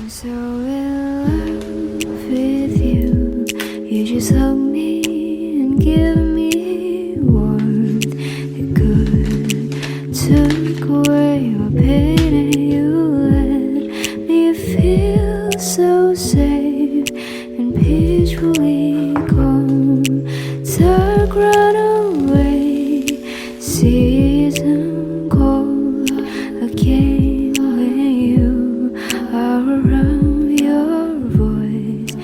so in love with you. You just hug me and give me warmth. It could take away my pain, and you let me feel so safe and peacefully calm. Dark run away, season cold again when you are around. Your voice,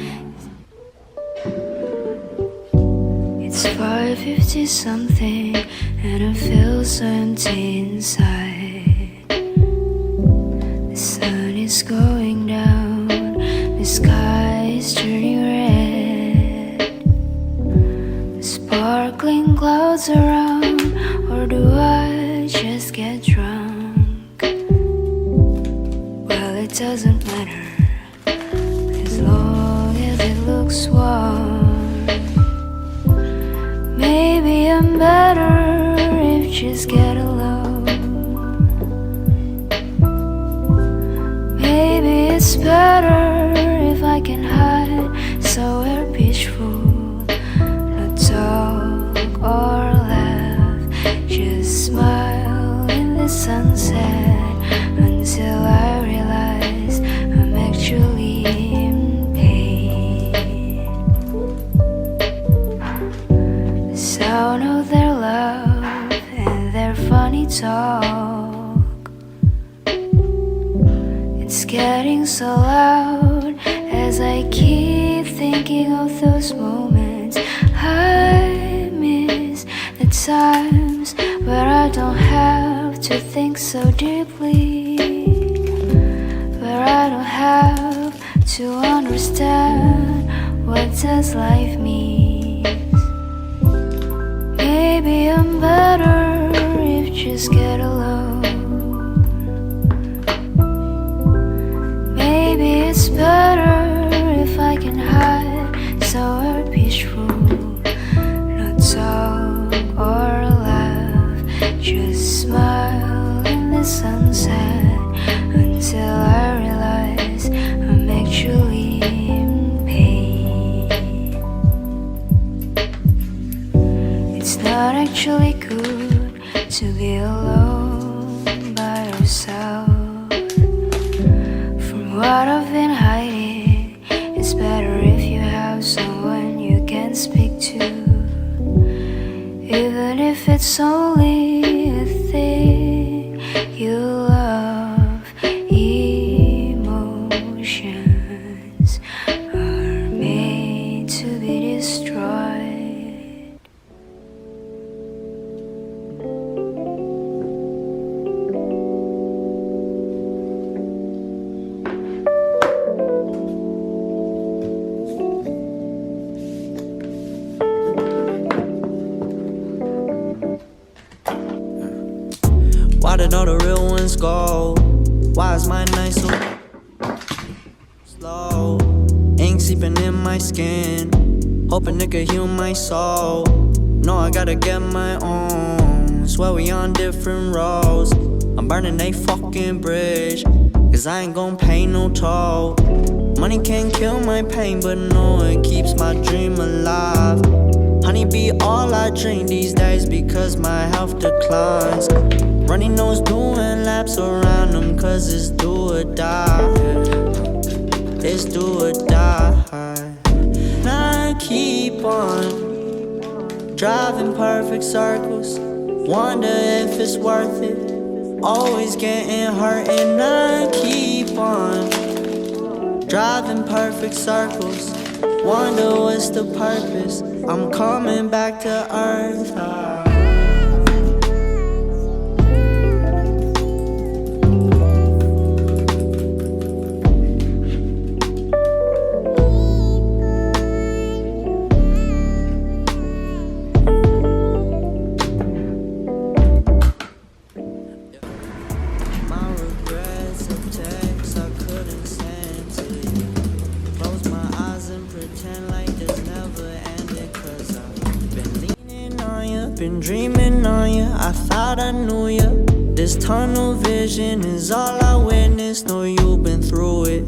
it's 5:50 something, and I feel so empty inside. The sun is going down, the sky is turning red. The sparkling clouds around, or do I just get drunk? Well, it doesn't matter, as long as it looks warm. Maybe I'm better if just get alone. Maybe it's better if I can hide somewhere peaceful. Not talk or laugh, just smile in the sunset until I realize I'm actually in pain. The sound of their love and their funny talk, it's getting so loud as I keep thinking of those moments I miss, the times where I don't have to think so deeply, where I don't have to understand what does life mean. Maybe I'm better if just get alone. Maybe it's better if I can hide somewhere peaceful. Not talk or laugh, just smile in the sunset until I realize I'm actually in pain. It's not actually good to be alone by yourself. From what I've been hiding, it's better if you have someone you can speak to, even if it's only a thing you love. Emotions are made to be destroyed. Why did all the real ones go? Why is my night so slow? Ink seeping in my skin, hoping it could heal my soul. No, I gotta get my own. Swear we on different roads. I'm burning a fucking bridge, cause I ain't gon' pay no toll. Money can't kill my pain, but no, it keeps my dream alive. Honey be all I drink these days because my health declines. Running nose doing laps around them cause it's do or die. It's do or die. Now I keep on driving perfect circles, wonder if it's worth it. Always getting hurt and I keep on driving perfect circles, wonder what's the purpose. I'm coming back to earth. Been dreaming on you, I thought I knew you. This tunnel vision is all I witnessed, know you've been through it.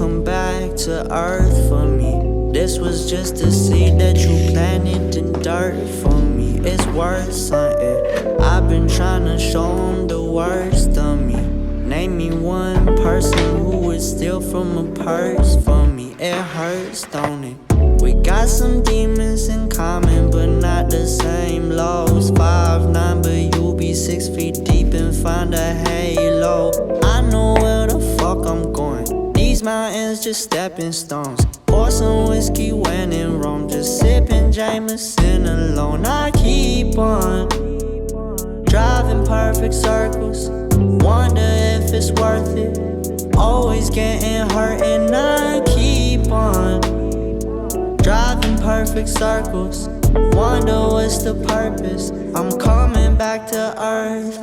come back to earth for me. This was just a seed that you planted in dirt for me. It's worth something. I've been trying to show them the worst of me. Name me one person who would steal from a purse for me. It hurts, don't it? We got some demons in common, but not the same lows. 5'9", but you be 6 feet deep and find a halo. I know where the fuck I'm going. These mountains just stepping stones. Pour some whiskey when in Rome, just sipping Jameson alone. I keep on driving perfect circles, wonder if it's worth it. Always getting hurt and I keep on driving perfect circles, wonder what's the purpose. I'm coming back to earth.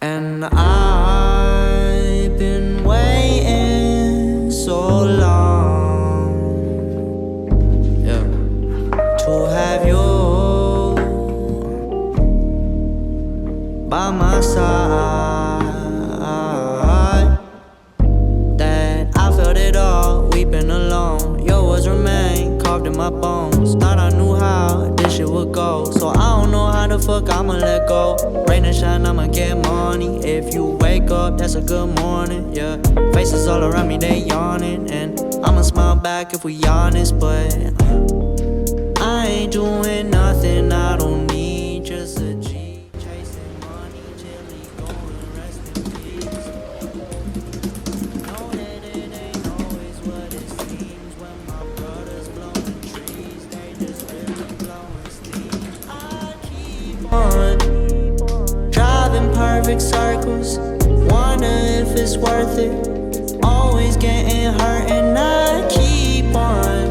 And I've been waiting so long, yeah, to have you by my side. That I felt it all, weeping alone. Your words remain carved in my bones. Thought I knew how this shit would go, so I don't know how the fuck I'ma let go. Rain and shine, I'ma get money. If you wake up, that's a good morning, yeah. Faces all around me, they yawning, and I'ma smile back if we honest. But I ain't doing nothing I don't need, just a G. Chasing money till he go and rest in peace. Know that it ain't always what it seems. When my brothers blowing trees, they just really blowing steam. I keep on driving perfect circles, wonder if it's worth it. Always getting hurt and I keep on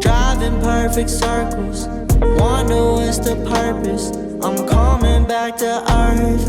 driving perfect circles, wonder what's the purpose. I'm coming back to earth.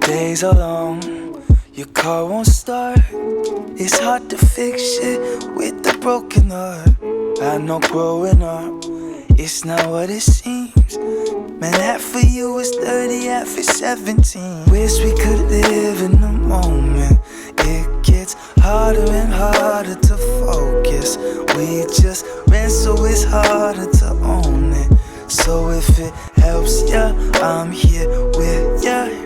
days are long, your car won't start. It's hard to fix shit with a broken heart. I know growing up, it's not what it seems. Man, half of you is 30, half is 17. Wish we could live in the moment. It gets harder and harder to focus. We just ran, so it's harder to own it. So if it helps ya, I'm here with ya.